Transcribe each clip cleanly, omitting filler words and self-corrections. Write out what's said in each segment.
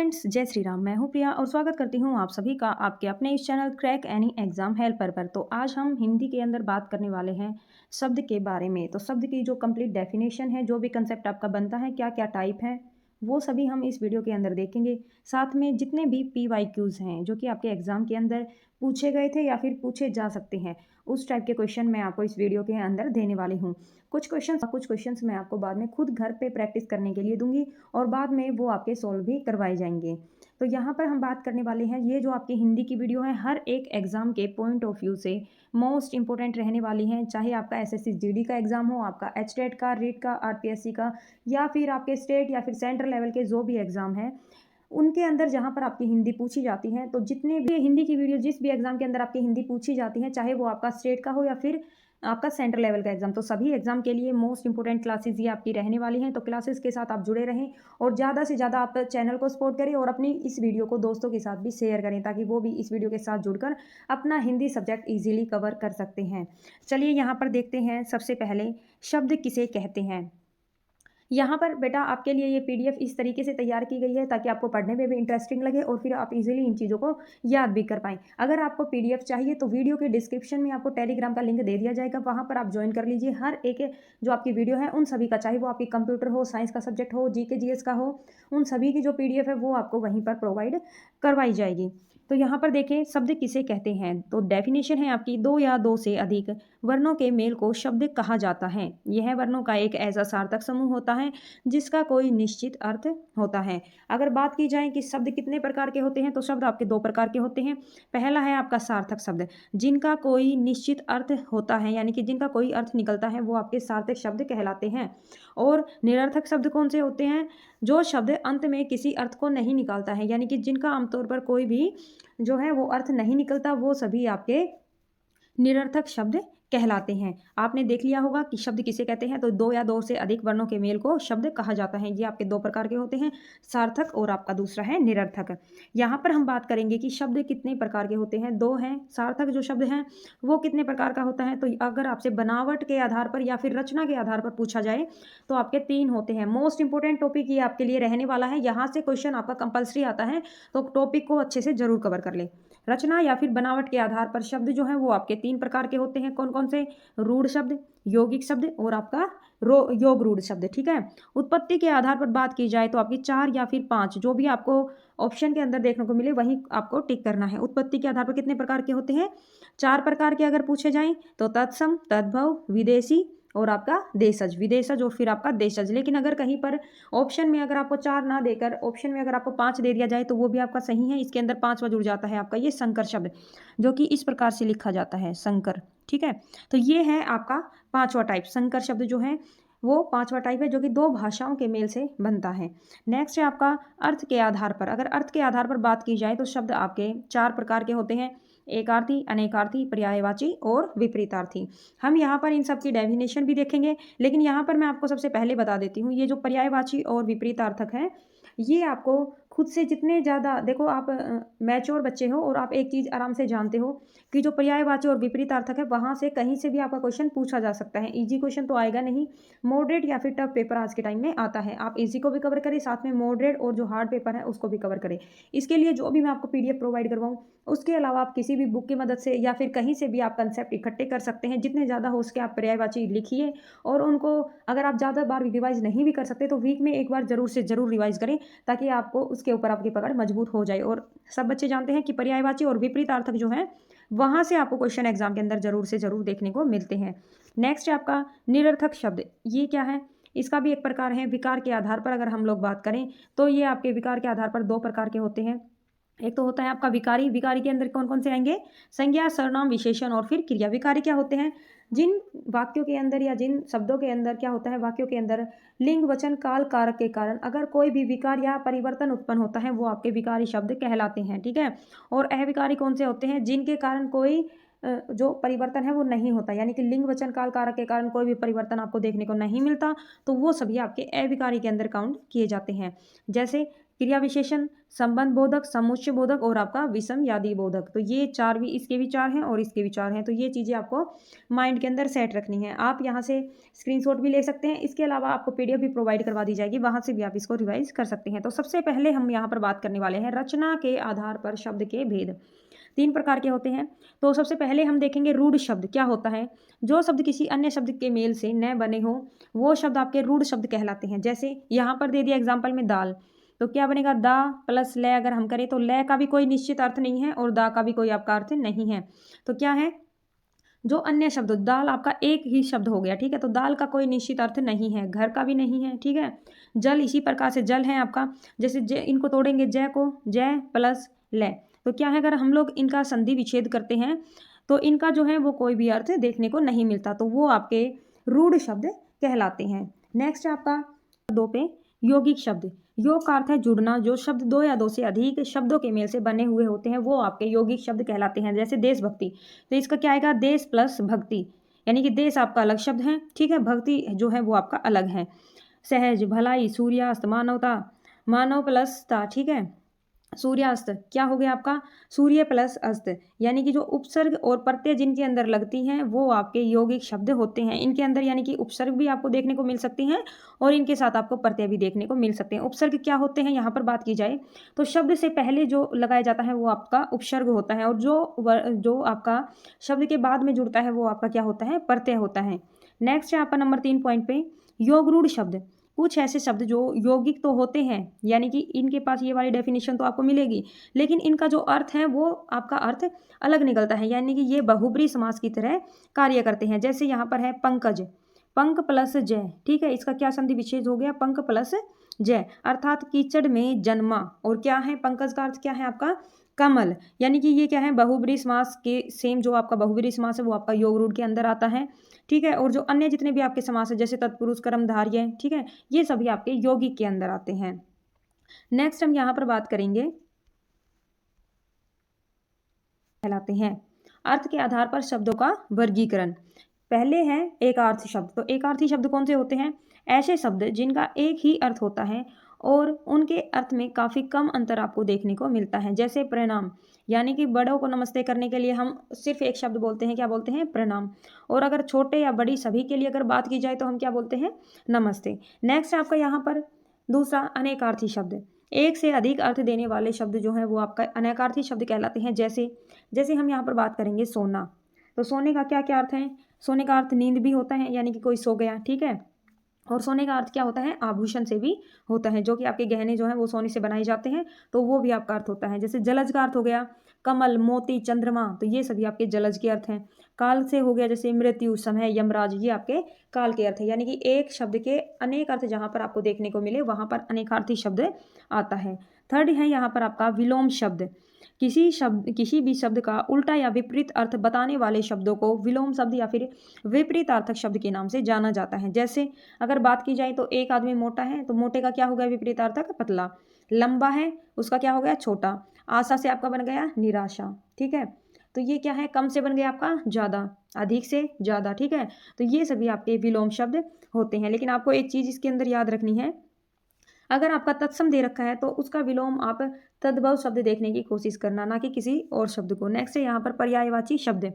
Friends, जय श्री राम। मैं हूं प्रिया और स्वागत करती हूं आप सभी का आपके अपने इस channel crack any exam helper पर। तो आज हम हिंदी के अंदर बात करने वाले हैं शब्द के बारे में। तो शब्द की जो कंप्लीट डेफिनेशन है, जो भी कंसेप्ट आपका बनता है, क्या क्या टाइप है, वो सभी हम इस वीडियो के अंदर देखेंगे। साथ में जितने भी PYQs हैं जो कि आपके एग्जाम के अंदर पूछे गए थे या फिर पूछे जा सकते हैं, उस टाइप के क्वेश्चन मैं आपको इस वीडियो के अंदर देने वाली हूँ। कुछ क्वेश्चंस मैं आपको बाद में खुद घर पे प्रैक्टिस करने के लिए दूंगी और बाद में वो आपके सॉल्व भी करवाए जाएंगे। तो यहाँ पर हम बात करने वाले हैं, ये जो आपकी हिंदी की वीडियो है हर एक एग्ज़ाम के पॉइंट ऑफ व्यू से मोस्ट इंपॉर्टेंट रहने वाली हैं। चाहे आपका SSC GD का एग्ज़ाम हो, आपका HTET का, रीट का, RPSC का, या फिर आपके स्टेट या फिर सेंट्रल लेवल के जो भी एग्ज़ाम हैं, उनके अंदर जहाँ पर आपकी हिंदी पूछी जाती है, तो जितने भी हिंदी की वीडियो जिस भी एग्ज़ाम के अंदर आपकी हिंदी पूछी जाती है, चाहे वो आपका स्टेट का हो या फिर आपका सेंट्रल लेवल का एग्ज़ाम, तो सभी एग्ज़ाम के लिए मोस्ट इंपोर्टेंट क्लासेस ये आपकी रहने वाली हैं। तो क्लासेस के साथ आप जुड़े रहें और ज़्यादा से ज़्यादा आप चैनल को सपोर्ट करें और अपनी इस वीडियो को दोस्तों के साथ भी शेयर करें, ताकि वो भी इस वीडियो के साथ जुड़कर अपना हिंदी सब्जेक्ट ईजिली कवर कर सकते हैं। चलिए यहाँ पर देखते हैं, सबसे पहले शब्द किसे कहते हैं। यहाँ पर बेटा आपके लिए ये PDF इस तरीके से तैयार की गई है ताकि आपको पढ़ने में भी इंटरेस्टिंग लगे और फिर आप इजीली इन चीज़ों को याद भी कर पाएँ। अगर आपको PDF चाहिए तो वीडियो के डिस्क्रिप्शन में आपको टेलीग्राम का लिंक दे दिया जाएगा, वहाँ पर आप ज्वाइन कर लीजिए। हर एक जो आपकी वीडियो है उन सभी का, चाहे वो आपकी कंप्यूटर हो, साइंस का सब्जेक्ट हो, GK GS का हो, उन सभी की जो PDF है वो आपको वहीं पर प्रोवाइड करवाई जाएगी। तो यहाँ पर देखें, शब्द किसे कहते हैं। तो डेफिनेशन है आपकी, दो या दो से अधिक वर्णों के मेल को शब्द कहा जाता है। यह वर्णों का एक ऐसा सार्थक समूह होता है जिसका कोई निश्चित अर्थ होता है। अगर बात की जाए कि शब्द कितने प्रकार के होते हैं, तो शब्द आपके दो प्रकार के होते हैं। पहला है आपका सार्थक शब्द, जिनका कोई निश्चित अर्थ होता है, यानी कि जिनका कोई अर्थ निकलता है, वो आपके सार्थक शब्द कहलाते हैं। और निरर्थक शब्द कौन से होते हैं? जो शब्द अंत में किसी अर्थ को नहीं निकालता है, यानी कि जिनका आमतौर पर कोई भी जो है वो अर्थ नहीं निकलता, वो सभी आपके निरर्थक शब्द कहलाते हैं। आपने देख लिया होगा कि शब्द किसे कहते हैं। तो दो या दो से अधिक वर्णों के मेल को शब्द कहा जाता है। ये आपके दो प्रकार के होते हैं, सार्थक और आपका दूसरा है निरर्थक। यहाँ पर हम बात करेंगे कि शब्द कितने प्रकार के होते हैं। दो हैं। सार्थक जो शब्द हैं वो कितने प्रकार का होता है, तो अगर आपसे बनावट के आधार पर या फिर रचना के आधार पर पूछा जाए तो आपके तीन होते हैं। मोस्ट इंपोर्टेंट टॉपिक ये आपके लिए रहने वाला है। यहाँ से क्वेश्चन आपका कंपल्सरी आता है, तो टॉपिक को अच्छे से जरूर कवर कर ले। रचना या फिर बनावट के आधार पर शब्द जो है वो आपके तीन प्रकार के होते हैं। कौन कौन से? रूढ़ शब्द, यौगिक शब्द और आपका योग रूढ़ शब्द। ठीक है। उत्पत्ति के आधार पर बात की जाए तो आपकी चार या फिर पांच, जो भी आपको ऑप्शन के अंदर देखने को मिले वही आपको टिक करना है। उत्पत्ति के आधार पर कितने प्रकार के होते हैं? चार प्रकार के अगर पूछे जाएं तो तत्सम, तद्भव, विदेशी और आपका देशज, विदेशज और फिर आपका देशज। लेकिन अगर कहीं पर ऑप्शन में अगर आपको चार ना देकर ऑप्शन में अगर आपको पांच दे दिया जाए तो वो भी आपका सही है। इसके अंदर पांचवा जुड़ जाता है आपका ये संकर शब्द, जो कि इस प्रकार से लिखा जाता है, संकर। ठीक है। तो ये है आपका पांचवा टाइप। संकर शब्द जो है वो पांचवा टाइप है, जो कि दो भाषाओं के मेल से बनता है। नेक्स्ट है आपका अर्थ के आधार पर। अगर अर्थ के आधार पर बात की जाए तो शब्द आपके चार प्रकार के होते हैं, एकार्थी, अनेकार्थी, पर्यायवाची और विपरीतार्थी। हम यहाँ पर इन सब की डेफिनेशन भी देखेंगे, लेकिन यहाँ पर मैं आपको सबसे पहले बता देती हूँ, ये जो पर्यायवाची और विपरीतार्थक है, ये आपको खुद से जितने ज़्यादा देखो, आप मैच्योर बच्चे हो और आप एक चीज़ आराम से जानते हो कि जो पर्यायवाची और विपरीतार्थक है, वहाँ से कहीं से भी आपका क्वेश्चन पूछा जा सकता है। इजी क्वेश्चन तो आएगा नहीं, मॉडरेट या फिर टफ पेपर आज के टाइम में आता है। आप इजी को भी कवर करें, साथ में मॉडरेट और जो हार्ड पेपर है उसको भी कवर करें। इसके लिए जो भी मैं आपको PDF प्रोवाइड करवाऊँ, उसके अलावा आप किसी भी बुक की मदद से या फिर कहीं से भी आप कंसेप्ट इकट्ठे कर सकते हैं। जितने ज़्यादा हो उसके आप पर्यायवाची लिखिए और उनको अगर आप ज़्यादा बार रिवाइज नहीं भी कर सकते तो वीक में एक बार जरूर से जरूर रिवाइज करें, ताकि आपको उसके ऊपर आपकी पकड़ मजबूत हो जाए। और सब बच्चे जानते हैं कि पर्यायवाची और विपरीतार्थक जो है वहाँ से आपको क्वेश्चन एग्जाम के अंदर जरूर से जरूर देखने को मिलते हैं। नेक्स्ट है आपका निरर्थक शब्द। ये क्या है? इसका भी एक प्रकार है विकार के आधार पर। अगर हम लोग बात करें तो ये आपके विकार के आधार पर दो प्रकार के होते हैं। एक तो होता है आपका विकारी। विकारी के अंदर कौन कौन से आएंगे? संज्ञा, सर्वनाम, विशेषण और फिर क्रिया। विकारी क्या होते हैं? जिन वाक्यों के अंदर या जिन शब्दों के अंदर क्या होता है, वाक्यों के अंदर लिंग, वचन, काल, कारक के कारण अगर कोई भी विकार या परिवर्तन उत्पन्न होता है, वो आपके विकारी शब्द कहलाते हैं। ठीक है। और अविकारी कौन से होते हैं? जिनके कारण कोई जो परिवर्तन है वो नहीं होता, यानी कि लिंग, वचन, काल, कारक के कारण कोई भी परिवर्तन आपको देखने को नहीं मिलता, तो वो सभी आपके अविकारी के अंदर काउंट किए जाते हैं। जैसे क्रिया विशेषण, संबंध बोधक, समुच्चय बोधक और आपका विषमयादी बोधक। तो ये चार भी, इसके भी चार हैं और इसके भी चार हैं। तो ये चीज़ें आपको माइंड के अंदर सेट रखनी है। आप यहाँ से स्क्रीनशॉट भी ले सकते हैं। इसके अलावा आपको पीडीएफ भी प्रोवाइड करवा दी जाएगी, वहाँ से भी आप इसको रिवाइज कर सकते हैं। तो सबसे पहले हम यहाँ पर बात करने वाले हैं रचना के आधार पर शब्द के भेद। 3 प्रकार के होते हैं। तो सबसे पहले हम देखेंगे रूढ़ शब्द क्या होता है। जो शब्द किसी अन्य शब्द के मेल से न बने हो वो शब्द आपके रूढ़ शब्द कहलाते हैं। जैसे यहाँ पर दे दिया एग्जाम्पल में दाल, तो क्या बनेगा, दा प्लस ल अगर हम करें तो ल का भी कोई निश्चित अर्थ नहीं है और दा का भी कोई आपका अर्थ नहीं है। तो क्या है, जो अन्य शब्द, दाल आपका एक ही शब्द हो गया, ठीक है। तो दाल का कोई निश्चित अर्थ नहीं है, घर का भी नहीं है, ठीक है। जल इसी प्रकार से जल है आपका, जैसे इनको तोड़ेंगे जय को, जय प्लस ल, तो क्या है, अगर हम लोग इनका संधि विच्छेद करते हैं तो इनका जो है वो कोई भी अर्थ देखने को नहीं मिलता, तो वो आपके रूढ़ शब्द कहलाते हैं। नेक्स्ट आपका 2 पे यौगिक शब्द। योग का अर्थ है जुड़ना। जो शब्द 2 या 2 से अधिक शब्दों के मेल से बने हुए होते हैं वो आपके यौगिक शब्द कहलाते हैं। जैसे देशभक्ति, तो इसका क्या आएगा, देश प्लस भक्ति, यानी कि देश आपका अलग शब्द है, ठीक है, भक्ति जो है वो आपका अलग है। सहज, भलाई, सूर्यास्त, मानवता, मानव प्लस ता, ठीक है। सूर्यास्त क्या हो गया आपका, सूर्य प्लस अस्त, यानी कि जो उपसर्ग और प्रत्यय जिनके अंदर लगती हैं वो आपके यौगिक शब्द होते हैं। इनके अंदर यानी कि उपसर्ग भी आपको देखने को मिल सकती हैं और इनके साथ आपको प्रत्यय भी देखने को मिल सकते हैं। उपसर्ग क्या होते हैं, यहाँ पर बात की जाए तो शब्द से पहले जो लगाया जाता है वो आपका उपसर्ग होता है, और जो आपका शब्द के बाद में जुड़ता है वो आपका क्या होता है, प्रत्यय होता है। नेक्स्ट है आपका नंबर 3 पॉइंट पे योग रूढ़ शब्द। कुछ ऐसे शब्द जो यौगिक तो होते हैं, यानी कि इनके पास ये वाली डेफिनेशन तो आपको मिलेगी, लेकिन इनका जो अर्थ है वो आपका अर्थ अलग निकलता है, यानी कि ये बहुब्री समास की तरह कार्य करते हैं। जैसे यहाँ पर है पंकज, पंक प्लस जय, ठीक है, इसका क्या संधि विच्छेद हो गया, पंक प्लस जय, अर्थात कीचड़ में जन्मा। और क्या है, पंकज का अर्थ क्या है आपका, कमल, यानी कि ये क्या है, बहुब्री समास के सेम जो आपका बहुब्री समास है वो आपका योग रूढ़ के अंदर आता है, ठीक है। और जो अन्य जितने भी आपके समास है जैसे तत्पुरुष कर्मधारय, ठीक है, ये सभी आपके यौगिक के अंदर आते हैं। नेक्स्ट हम यहाँ पर बात करेंगे कहलाते हैं अर्थ के आधार पर शब्दों का वर्गीकरण। पहले है एकार्थी शब्द। तो एकार्थी शब्द कौन से होते हैं, ऐसे शब्द जिनका एक ही अर्थ होता है और उनके अर्थ में काफ़ी कम अंतर आपको देखने को मिलता है। जैसे प्रणाम, यानी कि बड़ों को नमस्ते करने के लिए हम सिर्फ एक शब्द बोलते हैं, क्या बोलते हैं, प्रणाम। और अगर छोटे या बड़ी सभी के लिए अगर बात की जाए तो हम क्या बोलते हैं, नमस्ते। नेक्स्ट आपका यहाँ पर दूसरा अनेकार्थी शब्द। एक से अधिक अर्थ देने वाले शब्द जो है वो आपका अनेकार्थी शब्द कहलाते हैं। जैसे हम यहाँ पर बात करेंगे सोना, तो सोने का क्या क्या अर्थ है, सोने का अर्थ नींद भी होता है, यानी कि कोई सो गया, ठीक है। और सोने का अर्थ क्या होता है, आभूषण से भी होता है, जो कि आपके गहने जो हैं वो सोने से बनाए जाते हैं, तो वो भी आपका अर्थ होता है। जैसे जलज का अर्थ हो गया कमल, मोती, चंद्रमा, तो ये सभी आपके जलज के अर्थ हैं। काल से हो गया जैसे मृत्यु, समय, यमराज, ये आपके काल के अर्थ है। यानी कि एक शब्द के अनेक अर्थ जहाँ पर आपको देखने को मिले वहाँ पर अनेकार्थी शब्द आता है। थर्ड है यहाँ पर आपका विलोम शब्द। किसी भी शब्द का उल्टा या विपरीत अर्थ बताने वाले शब्दों को विलोम शब्द या फिर विपरीतार्थक शब्द के नाम से जाना जाता है। जैसे अगर बात की जाए तो एक आदमी मोटा है, तो मोटे का क्या हो गया विपरीतार्थक, पतला। लंबा है, उसका क्या हो गया, छोटा। आशा से आपका बन गया निराशा, ठीक है। तो ये क्या है, कम से बन गया आपका ज़्यादा, अधिक से ज़्यादा, ठीक है। तो ये सभी आपके विलोम शब्द होते हैं। लेकिन आपको एक चीज़ इसके अंदर याद रखनी है, अगर आपका तत्सम दे रखा है तो उसका विलोम आप तद्भव शब्द देखने की कोशिश करना, ना कि किसी और शब्द को। नेक्स्ट है यहाँ पर पर्यायवाची शब्द।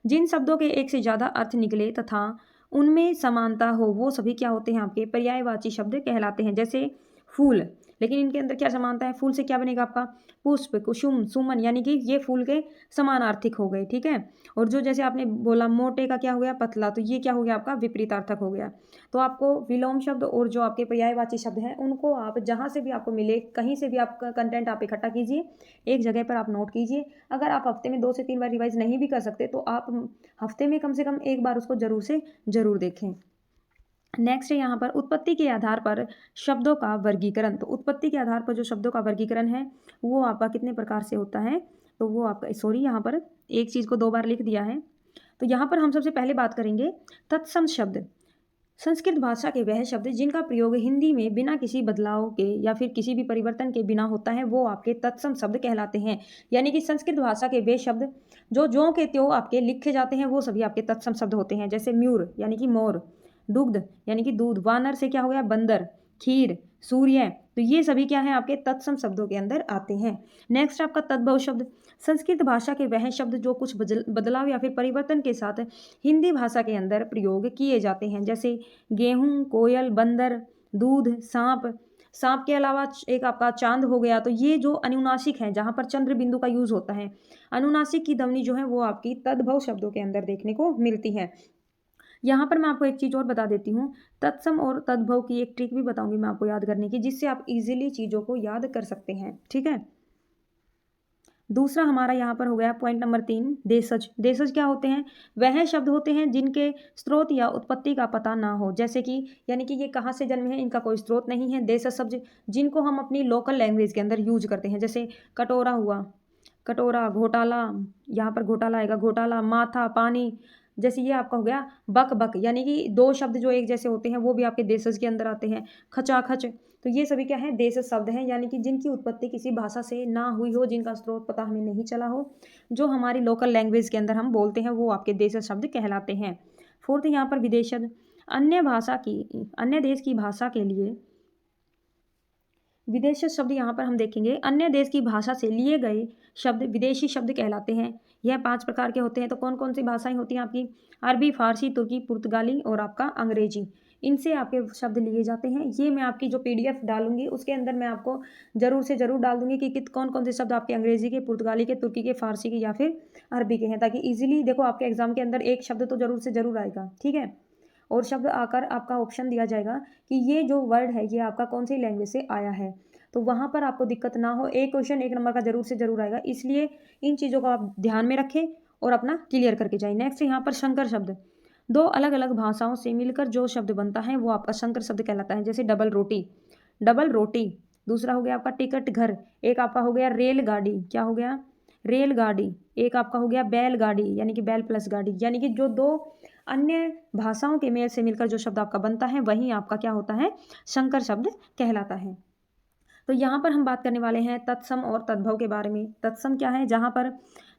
जिन शब्दों के एक से ज़्यादा अर्थ निकले तथा उनमें समानता हो वो सभी क्या होते हैं, आपके पर्यायवाची शब्द कहलाते हैं। जैसे फूल, लेकिन इनके अंदर क्या समानता है, फूल से क्या बनेगा आपका, पुष्प, कुसुम, सुमन, यानी कि ये फूल के समानार्थिक हो गए, ठीक है। और जो जैसे आपने बोला मोटे का क्या हो गया, पतला, तो ये क्या हो गया आपका विपरीतार्थक हो गया। तो आपको विलोम शब्द और जो आपके पर्यायवाची शब्द हैं उनको आप जहाँ से भी आपको मिले, कहीं से भी आपका कंटेंट आप इकट्ठा कीजिए, एक जगह पर आप नोट कीजिए। अगर आप हफ्ते में 2 से 3 बार रिवाइज नहीं भी कर सकते तो आप हफ्ते में कम से कम एक बार उसको जरूर से जरूर देखें। नेक्स्ट है यहाँ पर उत्पत्ति के आधार पर शब्दों का वर्गीकरण। तो उत्पत्ति के आधार पर जो शब्दों का वर्गीकरण है वो आपका कितने प्रकार से होता है, तो वो आपका यहाँ पर एक चीज़ को 2 बार लिख दिया है। तो यहाँ पर हम सबसे पहले बात करेंगे तत्सम शब्द। संस्कृत भाषा के वह शब्द जिनका प्रयोग हिंदी में बिना किसी बदलाव के या फिर किसी भी परिवर्तन के बिना होता है वो आपके तत्सम शब्द कहलाते हैं। यानी कि संस्कृत भाषा के वे शब्द जो के त्यों आपके लिखे जाते हैं वो सभी आपके तत्सम शब्द होते हैं। जैसे म्यूर यानी कि मोर, दुग्ध यानी कि दूध, वानर से क्या हो गया बंदर, खीर, सूर्य, तो ये सभी क्या है आपके तत्सम शब्दों के अंदर आते हैं। नेक्स्ट आपका तद्भव शब्द, संस्कृत भाषा के वह शब्द जो कुछ बदलाव या फिर परिवर्तन के साथ हिंदी भाषा के अंदर प्रयोग किए जाते हैं, जैसे गेहूं, कोयल, बंदर, दूध, सांप। सांप के अलावा एक आपका चांद हो गया। तो ये जो अनुनासिक है, जहाँ पर चंद्र बिंदु का यूज होता है, अनुनासिक की ध्वनि जो है वो आपकी तद्भव शब्दों के अंदर देखने को मिलती है। यहाँ पर मैं आपको एक चीज़ और बता देती हूँ, तत्सम और तद्भव की एक ट्रिक भी बताऊंगी मैं आपको याद करने की, जिससे आप इजीली चीज़ों को याद कर सकते हैं। ठीक है। दूसरा हमारा यहाँ पर हो गया पॉइंट नंबर 3, देशज। देशज क्या होते हैं? वह शब्द होते हैं जिनके स्रोत या उत्पत्ति का पता ना हो, जैसे कि यानी कि ये कहाँ से जन्मे हैं, इनका कोई स्रोत नहीं है। देशज शब्द जिनको हम अपनी लोकल लैंग्वेज के अंदर यूज करते हैं, जैसे कटोरा हुआ, कटोरा, घोटाला, यहाँ पर घोटाला आएगा, घोटाला, माथा, पानी। जैसे ये आपका हो गया बक बक, यानी कि दो शब्द जो एक जैसे होते हैं वो भी आपके देशज के अंदर आते हैं। खचाखच। तो ये सभी क्या है? देशज शब्द हैं, यानी कि जिनकी उत्पत्ति किसी भाषा से ना हुई हो, जिनका स्रोत पता हमें नहीं चला हो, जो हमारी लोकल लैंग्वेज के अंदर हम बोलते हैं, वो आपके देशज शब्द कहलाते हैं। फोर्थ यहाँ पर विदेशज, अन्य देश की भाषा के लिए विदेशी शब्द यहाँ पर हम देखेंगे, अन्य देश की भाषा से लिए गए शब्द विदेशी शब्द कहलाते हैं। यह 5 प्रकार के होते हैं। तो कौन कौन सी भाषाएं होती हैं आपकी? अरबी, फारसी, तुर्की, पुर्तगाली और आपका अंग्रेजी। इनसे आपके शब्द लिए जाते हैं। ये मैं आपकी जो PDF डालूंगी उसके अंदर मैं आपको जरूर से जरूर डाल दूंगी कि कौन कौन से शब्द आपके अंग्रेजी के, पुर्तगाली के, तुर्की के, फारसी के या फिर अरबी के हैं, ताकि इजीली देखो आपके एग्जाम के अंदर एक शब्द तो जरूर से जरूर आएगा। ठीक है। और शब्द आकर आपका ऑप्शन दिया जाएगा कि ये जो वर्ड है ये आपका कौन सी लैंग्वेज से आया है, तो वहाँ पर आपको दिक्कत ना हो। एक क्वेश्चन 1 नंबर का जरूर से जरूर आएगा, इसलिए इन चीज़ों को आप ध्यान में रखें और अपना क्लियर करके जाएं। नेक्स्ट यहाँ पर संकर शब्द, दो अलग अलग भाषाओं से मिलकर जो शब्द बनता है वो आपका संकर शब्द कहलाता है। जैसे डबल रोटी, डबल रोटी। दूसरा हो गया आपका टिकट घर। एक आपका हो गया रेलगाड़ी, क्या हो गया? रेलगाड़ी। एक आपका हो गया बैलगाड़ी, यानी कि बैल प्लस गाड़ी। यानी कि जो दो अन्य भाषाओं के मेल से मिलकर जो शब्द आपका बनता है वही आपका क्या होता है? संकर शब्द कहलाता है। तो यहाँ पर हम बात करने वाले हैं तत्सम और तद्भव के बारे में। तत्सम क्या है? जहाँ पर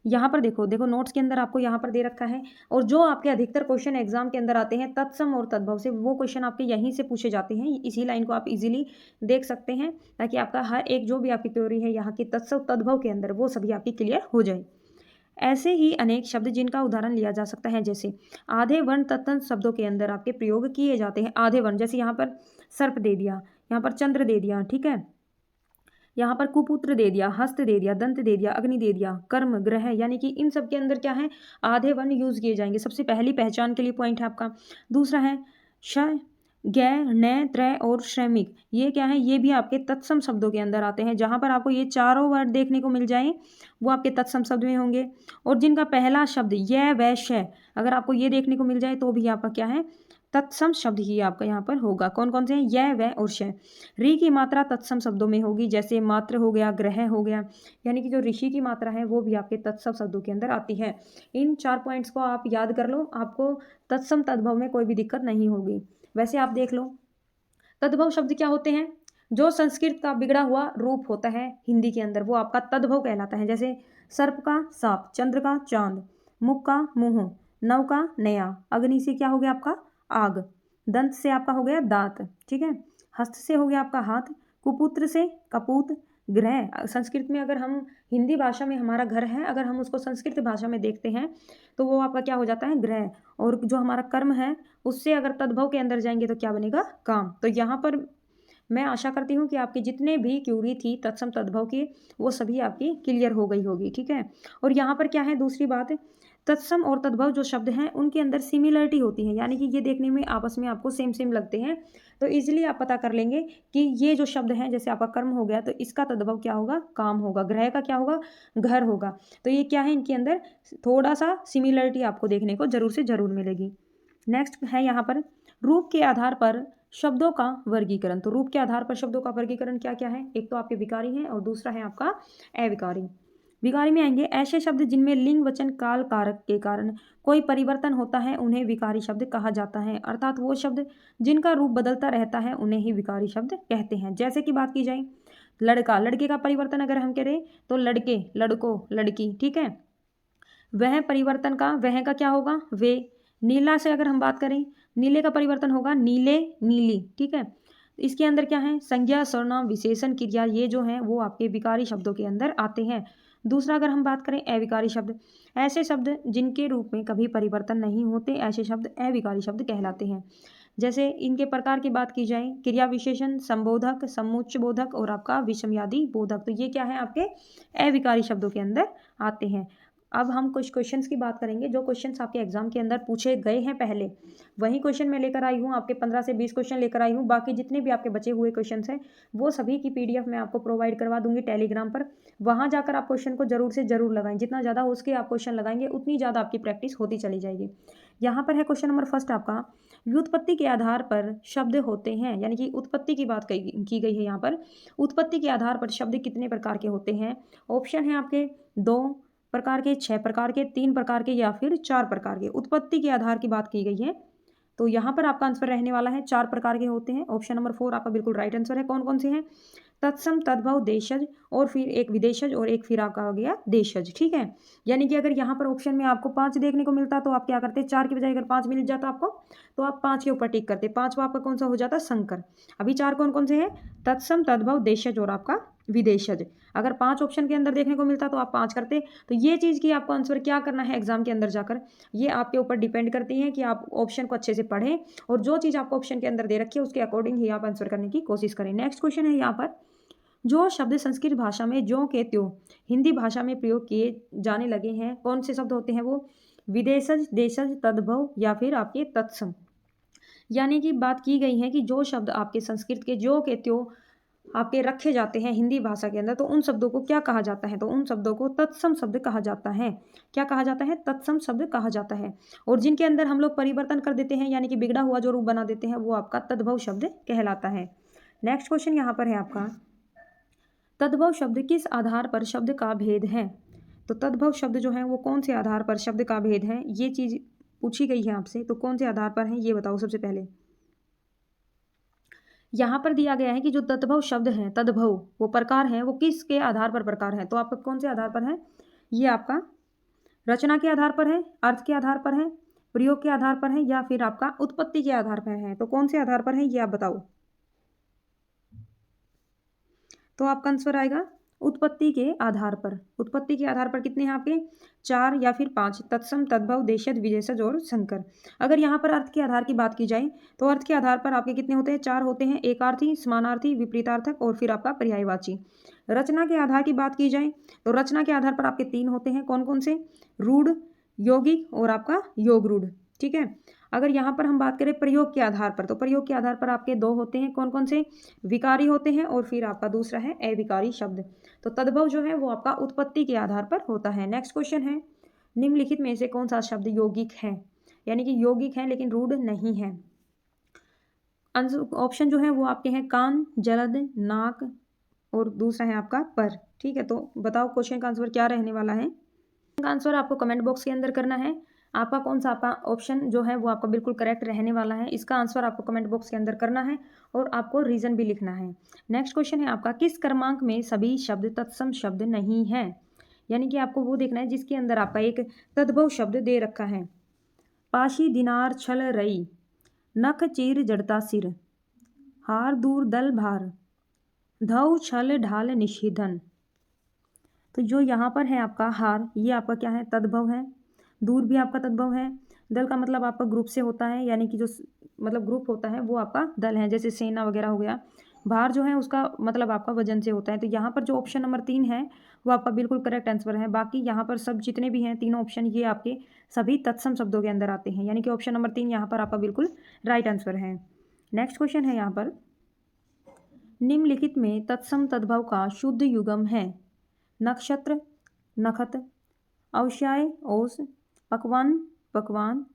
यहाँ पर देखो नोट्स के अंदर आपको यहाँ पर दे रखा है, और जो आपके अधिकतर क्वेश्चन एग्जाम के अंदर आते हैं तत्सम और तद्भव से, वो क्वेश्चन आपके यहीं से पूछे जाते हैं। इसी लाइन को आप इजीली देख सकते हैं, ताकि आपका हर एक जो भी आपकी थ्योरी है यहाँ की तत्सम तद्भव के अंदर, वो सभी आपकी क्लियर हो जाए। ऐसे ही अनेक शब्द जिनका उदाहरण लिया जा सकता है, जैसे आधे वर्ण तत्सम शब्दों के अंदर आपके प्रयोग किए जाते हैं। आधे वर्ण, जैसे यहाँ पर सर्प दे दिया, यहाँ पर चंद्र दे दिया, ठीक है, यहाँ पर कुपुत्र दे दिया, हस्त दे दिया, दंत दे दिया, अग्नि दे दिया, कर्म, ग्रह, यानी कि इन सब के अंदर क्या है? आधे वर्ण यूज किए जाएंगे। सबसे पहली पहचान के लिए पॉइंट है आपका। दूसरा है श, ग, न, त्रय और श्रमिक। ये क्या है? ये भी आपके तत्सम शब्दों के अंदर आते हैं। जहाँ पर आपको ये चारों वर्ड देखने को मिल जाए वो आपके तत्सम शब्द में होंगे। और जिनका पहला शब्द य, व, श, अगर आपको ये देखने को मिल जाए तो भी आपका क्या है? तत्सम शब्द ही आपका यहाँ पर होगा। कौन कौन से हैं? य, व और श। री की मात्रा तत्सम शब्दों में होगी, जैसे मात्र हो गया, ग्रह हो गया, यानी कि जो ऋषि की मात्रा है वो भी आपके तत्सम शब्दों के अंदर आती है। इन 4 पॉइंट्स को आप याद कर लो, आपको तत्सम तद्भव में कोई भी दिक्कत नहीं होगी। वैसे आप देख लो, तद्भव शब्द क्या होते हैं? जो संस्कृत का बिगड़ा हुआ रूप होता है हिंदी के अंदर, वो आपका तद्भव कहलाता है। जैसे सर्प का सांप, चंद्र का चांद, मुख का मुंह, नव का नया, अग्नि से क्या हो गया आपका? आग, दंत से आपका हो गया दांत, ठीक है, हस्त से हो गया आपका हाथ, कुपुत्र से कपूत, ग्रह। संस्कृत में अगर हम हिंदी भाषा में हमारा घर है, अगर हम उसको संस्कृत भाषा में देखते हैं तो वो आपका क्या हो जाता है? ग्रह। और जो हमारा कर्म है उससे अगर तद्भव के अंदर जाएंगे तो क्या बनेगा? काम। तो यहाँ पर मैं आशा करती हूँ कि आपकी जितने भी क्यूरी थी तत्सम तद्भव की, वो सभी आपकी क्लियर हो गई होगी। ठीक है। और यहाँ पर क्या है? दूसरी बात, तत्सम और तद्भव जो शब्द हैं उनके अंदर सिमिलरिटी होती है, यानी कि ये देखने में आपस में आपको सेम सेम लगते हैं। तो इजीली आप पता कर लेंगे कि ये जो शब्द है, जैसे आपका कर्म हो गया तो इसका तद्भव क्या होगा? काम होगा। ग्रह का क्या होगा? घर होगा। तो ये क्या है? इनके अंदर थोड़ा सा सिमिलरिटी आपको देखने को जरूर से जरूर मिलेगी। नेक्स्ट है यहाँ पर रूप के आधार पर शब्दों का वर्गीकरण। तो रूप के आधार पर शब्दों का वर्गीकरण क्या क्या है? एक तो आपके विकारी हैं और दूसरा है आपका अविकारी। विकारी में आएंगे ऐसे शब्द जिनमें लिंग वचन काल कारक के कारण कोई परिवर्तन होता है, उन्हें विकारी शब्द कहा जाता है। अर्थात वो शब्द जिनका रूप बदलता रहता है उन्हें ही विकारी शब्द कहते हैं। जैसे कि बात की जाए लड़का, लड़के का परिवर्तन अगर हम करें तो लड़के, लड़को, लड़की, ठीक है। वह परिवर्तन का वह का क्या होगा? वे। नीला से अगर हम बात करें, नीले का परिवर्तन होगा नीले, नीली, ठीक है। इसके अंदर क्या है, संज्ञा, सर्वनाम, विशेषण, क्रिया, ये जो है वो आपके विकारी शब्दों के अंदर आते हैं। दूसरा अगर हम बात करें अविकारी शब्द, ऐसे शब्द जिनके रूप में कभी परिवर्तन नहीं होते, ऐसे शब्द अविकारी शब्द कहलाते हैं। जैसे इनके प्रकार की बात की जाए, क्रिया विशेषण, संबोधक, समुच्चय बोधक और आपका विषमयादि बोधक, तो ये क्या है आपके अविकारी शब्दों के अंदर आते हैं। अब हम कुछ क्वेश्चंस की बात करेंगे जो क्वेश्चंस आपके एग्जाम के अंदर पूछे गए हैं पहले, वही क्वेश्चन मैं लेकर आई हूँ, आपके 15 से 20 क्वेश्चन लेकर आई हूँ। बाकी जितने भी आपके बचे हुए क्वेश्चंस हैं वो सभी की पीडीएफ मैं आपको प्रोवाइड करवा दूंगी टेलीग्राम पर। वहाँ जाकर आप क्वेश्चन को जरूर से जरूर लगाएं, जितना ज़्यादा हो सके आप क्वेश्चन लगाएंगे उतनी ज़्यादा आपकी प्रैक्टिस होती चली जाएगी। यहाँ पर है क्वेश्चन नंबर फर्स्ट आपका, व्युत्पत्ति के आधार पर शब्द होते हैं, यानी कि उत्पत्ति की बात की गई है यहाँ पर। उत्पत्ति के आधार पर शब्द कितने प्रकार के होते हैं? ऑप्शन है आपके 2 प्रकार के, 6 प्रकार के, 3 प्रकार के या फिर 4 प्रकार के। उत्पत्ति के आधार की बात की गई है तो यहाँ पर आपका आंसर रहने वाला है 4 प्रकार के होते हैं। ऑप्शन नंबर 4 आपका बिल्कुल राइट आंसर है। कौन कौन से हैं? तत्सम, तद्भव, देशज और फिर एक विदेशज और एक फिर आपका हो गया देशज। ठीक है, यानी कि अगर यहाँ पर ऑप्शन में आपको 5 देखने को मिलता तो आप क्या करते? 4 की बजाय अगर 5 मिल जाता आपको तो आप 5 के ऊपर टिक करते। 5वां आपका कौन सा हो जाता? संकर। अभी 4 कौन कौन से हैं? तत्सम, तद्भव, देशज और आपका विदेशज। अगर 5 ऑप्शन के अंदर देखने को मिलता तो आप 5 करते। तो ये चीज़ की आपको आंसर क्या करना है एग्जाम के अंदर जाकर, ये आपके ऊपर डिपेंड करती है कि आप ऑप्शन को अच्छे से पढ़ें और जो चीज़ आपको ऑप्शन के अंदर दे रखी है उसके अकॉर्डिंग ही आप आंसर करने की कोशिश करें। नेक्स्ट क्वेश्चन है यहाँ पर, जो शब्द संस्कृत भाषा में ज्यों के त्यों हिंदी भाषा में प्रयोग किए जाने लगे हैं, कौन से शब्द होते हैं वो? विदेशज, देशज, तद्भव या फिर आपके तत्सम। यानी कि बात की गई है कि जो शब्द आपके संस्कृत के ज्यों के त्यों आपके रखे जाते हैं हिंदी भाषा के अंदर, तो उन शब्दों को क्या कहा जाता है? तो उन शब्दों को तत्सम शब्द कहा जाता है। क्या कहा जाता है? तत्सम शब्द कहा जाता है। और जिनके अंदर हम लोग परिवर्तन कर देते हैं यानी कि बिगड़ा हुआ जो रूप बना देते हैं वो आपका तद्भव शब्द कहलाता है। नेक्स्ट क्वेश्चन यहाँ पर है आपका, तद्भव शब्द किस आधार पर शब्द का भेद है? तो तद्भव शब्द जो है वो कौन से आधार पर शब्द का भेद है, ये चीज पूछी गई है आपसे, तो कौन से आधार पर है ये बताओ सबसे पहले। यहाँ पर दिया गया है कि जो तद्भव शब्द है, तद्भव वो प्रकार है, वो किसके आधार पर प्रकार है? तो आपका कौन से आधार पर है? ये आपका रचना के आधार पर है, अर्थ के आधार पर है, प्रयोग के आधार पर है या फिर आपका उत्पत्ति के आधार पर है? तो कौन से आधार पर है ये आप बताओ। तो आपका आंसर आएगा उत्पत्ति के आधार पर। उत्पत्ति के आधार पर कितने हैं आपके? 4 या फिर 5, तत्सम, तद्भव, देशज, विशेषज और संकर। अगर यहाँ पर अर्थ के आधार की बात की जाए तो अर्थ के आधार पर आपके कितने होते हैं? 4 होते हैं, एकार्थी, समानार्थी, विपरीतार्थक और फिर आपका पर्यायवाची। रचना के आधार की बात की जाए तो रचना के आधार पर आपके 3 होते हैं, कौन कौन से? रूढ़, यौगिक और आपका योग रूढ़। ठीक है, अगर यहाँ पर हम बात करें प्रयोग के आधार पर, तो प्रयोग के आधार पर आपके 2 होते हैं, कौन कौन से? विकारी होते हैं और फिर आपका दूसरा है अविकारी शब्द। तो तद्भव जो है वो आपका उत्पत्ति के आधार पर होता है। नेक्स्ट क्वेश्चन है, निम्नलिखित में से कौन सा शब्द यौगिक है? यानी कि यौगिक है लेकिन रूढ़ नहीं है। ऑप्शन जो है वो आपके हैं कान, जलद, नाक और दूसरा है आपका पर। ठीक है, तो बताओ क्वेश्चन का आंसर क्या रहने वाला है? का आंसर आपको कमेंट बॉक्स के अंदर करना है। आपका कौन सा आपका ऑप्शन जो है वो आपका बिल्कुल करेक्ट रहने वाला है, इसका आंसर आपको कमेंट बॉक्स के अंदर करना है और आपको रीजन भी लिखना है। नेक्स्ट क्वेश्चन है आपका, किस क्रमांक में सभी शब्द तत्सम शब्द नहीं है? यानी कि आपको वो देखना है जिसके अंदर आपका एक तद्भव शब्द दे रखा है। पाशी, दिनार, छल, रई, नख, चीर, जड़ता, सिर, हार, दूर, दल, भार, धव, छल, ढाल, निषिधन। तो जो यहाँ पर है आपका हार, ये आपका क्या है? तद्भव है। दूर भी आपका तद्भव है। दल का मतलब आपका ग्रुप से होता है, यानी कि जो मतलब ग्रुप होता है वो आपका दल है, जैसे सेना वगैरह हो गया। भार जो है उसका मतलब आपका वजन से होता है। तो यहाँ पर जो ऑप्शन नंबर 3 है वो आपका बिल्कुल करेक्ट आंसर है। बाकी यहाँ पर सब जितने भी हैं तीनों ऑप्शन ये आपके सभी तत्सम शब्दों के अंदर आते हैं, यानी कि ऑप्शन नंबर 3 यहाँ पर आपका बिल्कुल राइट आंसर है। नेक्स्ट क्वेश्चन है यहाँ पर, निम्नलिखित में तत्सम तद्भव का शुद्ध युगम है? नक्षत्र, नखत, अवश्याय, ओस, पकवान, पकवान,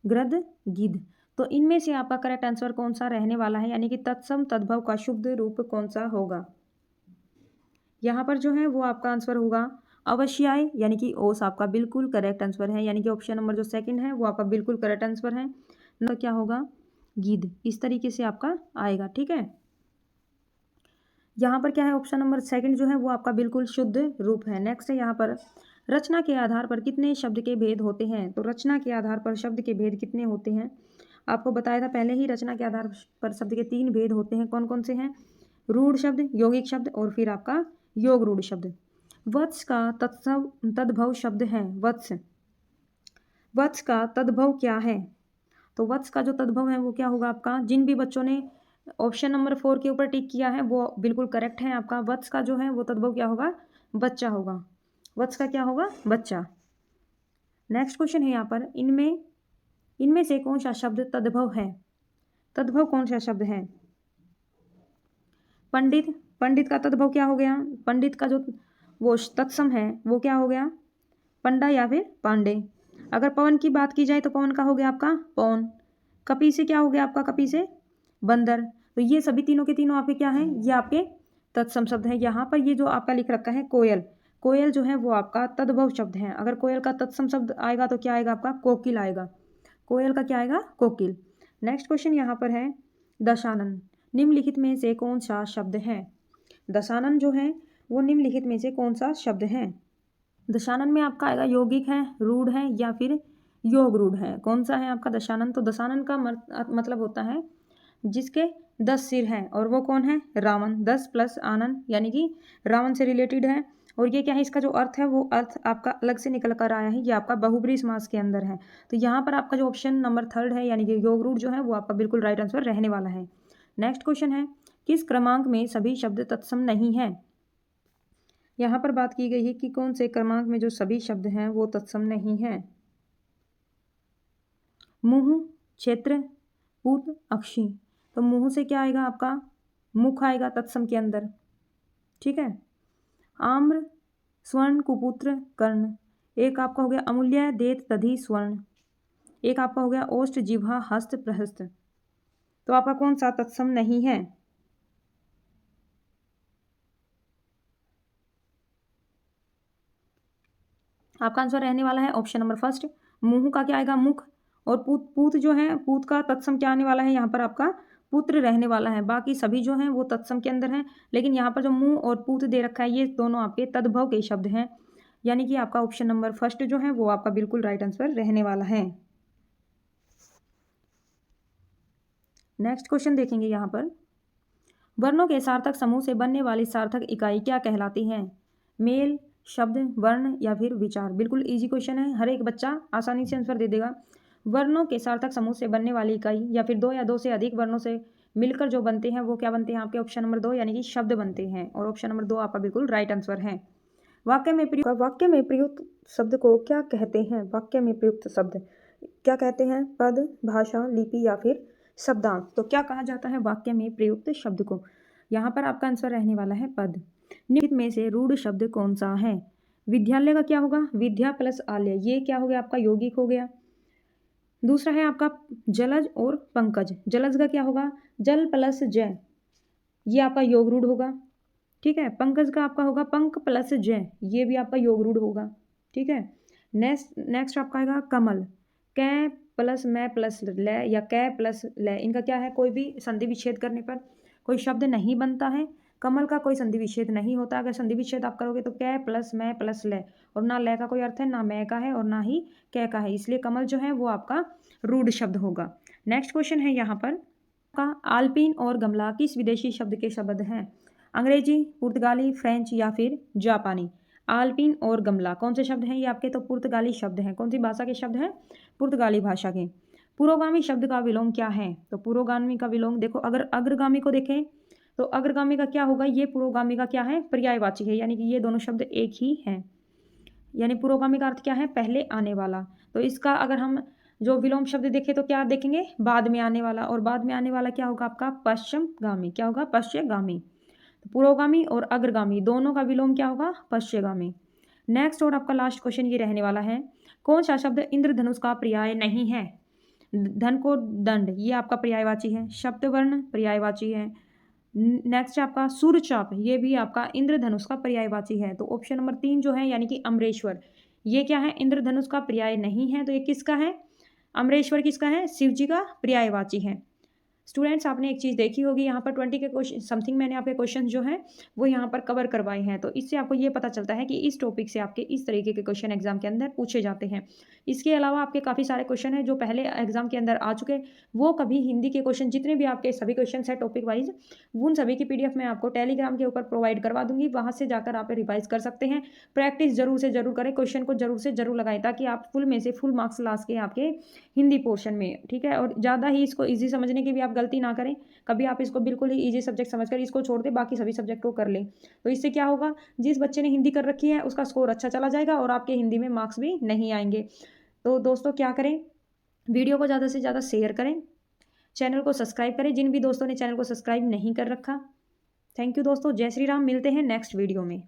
गृध, गिद्ध। तो इनमें से आपका करेक्ट आंसर कौन सा रहने वाला है, यानी कि तत्सम तद्भव का शुद्ध रूप कौन सा होगा? यहाँ पर जो है वो आपका आंसर होगा अवश्याय, यानी कि ओस आपका बिल्कुल करेक्ट आंसर है, यानी कि ऑप्शन नंबर जो सेकंड है वो आपका बिल्कुल करेक्ट आंसर है। तो क्या होगा? गिद्ध। इस तरीके से आपका आएगा। ठीक है, यहाँ पर क्या है? ऑप्शन नंबर सेकंड जो है वो आपका बिल्कुल शुद्ध रूप है। नेक्स्ट है यहाँ पर, रचना के आधार पर कितने शब्द के भेद होते हैं? तो रचना के आधार पर शब्द के भेद कितने होते हैं? आपको बताया था पहले ही, रचना के आधार पर शब्द के 3 भेद होते हैं। कौन कौन से हैं? रूढ़ शब्द, यौगिक शब्द और फिर आपका योग रूढ़ शब्द। वत्स का तद्भव शब्द है वत्स। वत्स का तद्भव क्या है? तो वत्स का जो तद्भव है वो क्या होगा आपका? जिन भी बच्चों ने ऑप्शन नंबर 4 के ऊपर टिक किया है वो बिल्कुल करेक्ट है आपका। वत्स का जो है वो तद्भव क्या होगा? बच्चा होगा। वत्स का क्या होगा? बच्चा। नेक्स्ट क्वेश्चन है यहाँ पर, इनमें से कौन सा शब्द तद्भव है? तद्भव कौन सा शब्द है? पंडित। पंडित का तद्भव क्या हो गया? पंडित का जो वो तत्सम है वो क्या हो गया? पंडा या फिर पांडे। अगर पवन की बात की जाए तो पवन का हो गया आपका पौन। कपी से क्या हो गया आपका? कपी से बंदर। तो ये सभी तीनों के तीनों आपके क्या हैं? ये आपके तत्सम शब्द हैं। यहाँ पर ये जो आपका लिख रखा है कोयल, कोयल जो है वो आपका तद्भव शब्द है। अगर कोयल का तत्सम शब्द आएगा तो क्या आएगा आपका? कोकिल आएगा। कोयल का क्या आएगा? कोकिल। नेक्स्ट क्वेश्चन यहाँ पर है, दशानन निम्नलिखित में से कौन सा शब्द है? दशानन जो है वो निम्नलिखित में से कौन सा शब्द है? दशानन में आपका आएगा यौगिक है, रूढ़ है या फिर योग रूढ़ है। कौन सा है आपका दशानन? तो दशानन का मतलब होता है जिसके 10 सिर हैं, और वो कौन है? रावण। 10 प्लस आनन यानी कि रावण से रिलेटेड है। और ये क्या है? इसका जो अर्थ है वो अर्थ आपका अलग से निकल कर आया है, ये आपका बहुब्रीहि समास के अंदर है। तो यहाँ पर आपका जो ऑप्शन नंबर 3 है यानी कि योग रूढ़ जो है वो आपका बिल्कुल राइट आंसर रहने वाला है। नेक्स्ट क्वेश्चन है, किस क्रमांक में सभी शब्द तत्सम नहीं है? यहाँ पर बात की गई है कि कौन से क्रमांक में जो सभी शब्द हैं वो तत्सम नहीं है। मुँह, क्षेत्र, पूत, अक्षी। तो मुँह से क्या आएगा आपका? मुख आएगा तत्सम के अंदर। ठीक है। आम्र, स्वर्ण, कुपुत्र, कर्ण। एक आपका हो गया अमूल्य, देत, दधि, स्वर्ण। एक आपका हो गया ओष्ठ, जिह्वा, हस्त, प्रहस्त। तो आपका कौन सा तत्सम नहीं है? आपका आंसर रहने वाला है ऑप्शन नंबर 1। मुंह का क्या आएगा? मुख। और पूत, पूत जो है, पूत का तत्सम क्या आने वाला है? यहाँ पर आपका पुत्र रहने वाला है। बाकी सभी जो हैं वो तत्सम के अंदर हैं, लेकिन यहाँ पर जो मुंह और पूत दे रखा है ये दोनों आपके तद्भव के शब्द हैं। यानी कि आपका ऑप्शन नंबर 1 जो है वो आपका बिल्कुल राइट आंसर रहने वाला है। नेक्स्ट क्वेश्चन देखेंगे यहाँ पर, वर्णों के सार्थक समूह से बनने वाली सार्थक इकाई क्या कहलाती है? मेल, शब्द, वर्ण या फिर विचार। बिल्कुल इजी क्वेश्चन है, हर एक बच्चा आसानी से आंसर दे देगा। वर्णों के सार्थक समूह से बनने वाली इकाई या फिर 2 या 2 से अधिक वर्णों से मिलकर जो बनते हैं वो क्या बनते हैं? आपके ऑप्शन नंबर 2 यानी कि शब्द बनते हैं। और ऑप्शन नंबर 2 आपका बिल्कुल राइट आंसर है। वाक्य में प्रयुक्त शब्द को क्या कहते हैं? वाक्य में प्रयुक्त शब्द क्या कहते हैं? पद, भाषा, लिपि या फिर शब्दांश। तो क्या कहा जाता है वाक्य में प्रयुक्त शब्द को? यहाँ पर आपका आंसर रहने वाला है पद। निम्नलिखित में से रूढ़ शब्द कौन सा है? विद्यालय का क्या होगा? विद्या प्लस आलय, ये क्या हो गया आपका? यौगिक हो गया। दूसरा है आपका जलज और पंकज, जलज का क्या होगा? जल प्लस जय, ये आपका योग रूढ़ होगा। ठीक है। पंकज का आपका होगा पंक प्लस जय, ये भी आपका योग रूढ़ होगा। ठीक है। नेक्स्ट आपका आएगा कमल, कै प्लस मैं प्लस ल या कै प्लस ल, इनका क्या है? कोई भी संधि विच्छेद करने पर कोई शब्द नहीं बनता है। कमल का कोई संधि विच्छेद नहीं होता। अगर संधि विच्छेद आप करोगे तो कै प्लस मैं प्लस ल, और ना ल का कोई अर्थ है, ना मैं का है और ना ही कै का है, इसलिए कमल जो है वो आपका रूढ़ शब्द होगा। नेक्स्ट क्वेश्चन है यहाँ पर, का आल्पिन और गमला किस विदेशी शब्द के शब्द हैं? अंग्रेजी, पुर्तगाली, फ्रेंच या फिर जापानी। आल्पिन और गमला कौन से शब्द हैं? ये आपके तो पुर्तगाली शब्द हैं। कौन सी भाषा के शब्द हैं? पुर्तगाली भाषा के। पुरोगामी शब्द का विलोम क्या है? तो पुरोगामी का विलोम देखो, अगर अग्रगामी को देखें तो अग्रगामी का क्या होगा? ये पुरोगामी का क्या है? पर्यायवाची है, यानी कि ये दोनों शब्द एक ही हैं। यानी पुरोगामी का अर्थ क्या है? पहले आने वाला। तो इसका अगर हम जो विलोम शब्द देखें तो क्या देखेंगे? बाद में आने वाला। और बाद में आने वाला क्या होगा आपका? पश्चिमगामी। क्या होगा? पश्चिमगामी। तो पुरोगामी और अग्रगामी दोनों का विलोम क्या होगा? पश्चिमगामी। नेक्स्ट और आपका लास्ट क्वेश्चन ये रहने वाला है, कौन सा शब्द इंद्रधनुष का पर्याय नहीं है? धन को दंड, ये आपका पर्यायवाची है। सप्तवर्ण पर्यायवाची है। नेक्स्ट आपका सूर्यचाप, ये भी आपका इंद्रधनुष का पर्यायवाची है। तो ऑप्शन नंबर 3 जो है यानी कि अमरेश्वर, ये क्या है? इंद्रधनुष का पर्याय नहीं है। तो ये किसका है? अमरेश्वर किसका है? शिव जी का पर्यायवाची है। स्टूडेंट्स आपने एक चीज़ देखी होगी यहाँ पर 20 के क्वेश्चन समथिंग मैंने आपके क्वेश्चन जो हैं वो यहाँ पर कवर करवाए हैं। तो इससे आपको ये पता चलता है कि इस टॉपिक से आपके इस तरीके के क्वेश्चन एग्जाम के अंदर पूछे जाते हैं। इसके अलावा आपके काफ़ी सारे क्वेश्चन हैं जो पहले एग्जाम के अंदर आ चुके, वो कभी हिंदी के क्वेश्चन जितने भी आपके सभी क्वेश्चन है टॉपिक वाइज, उन सभी की पीडीएफ मैं आपको टेलीग्राम के ऊपर प्रोवाइड करवा दूंगी। वहाँ से जाकर आप रिवाइज कर सकते हैं। प्रैक्टिस जरूर से जरूर करें, क्वेश्चन को जरूर से जरूर लगाएं ताकि आप फुल में से फुल मार्क्स ला सके आपके हिंदी पोर्शन में, ठीक है। और ज़्यादा ही इसको ईजी समझने की भी आप गलती ना करें। कभी आप इसको बिल्कुल ही ईजी सब्जेक्ट समझकर इसको छोड़ दें, बाकी सभी सब्जेक्ट को कर लें। तो इससे क्या होगा, जिस बच्चे ने हिंदी कर रखी है उसका स्कोर अच्छा चला जाएगा और आपके हिंदी में मार्क्स भी नहीं आएंगे। तो दोस्तों क्या करें, वीडियो को ज़्यादा से ज़्यादा शेयर करें, चैनल को सब्सक्राइब करें जिन भी दोस्तों ने चैनल को सब्सक्राइब नहीं कर रखा। थैंक यू दोस्तों, जय श्री राम। मिलते हैं नेक्स्ट वीडियो में।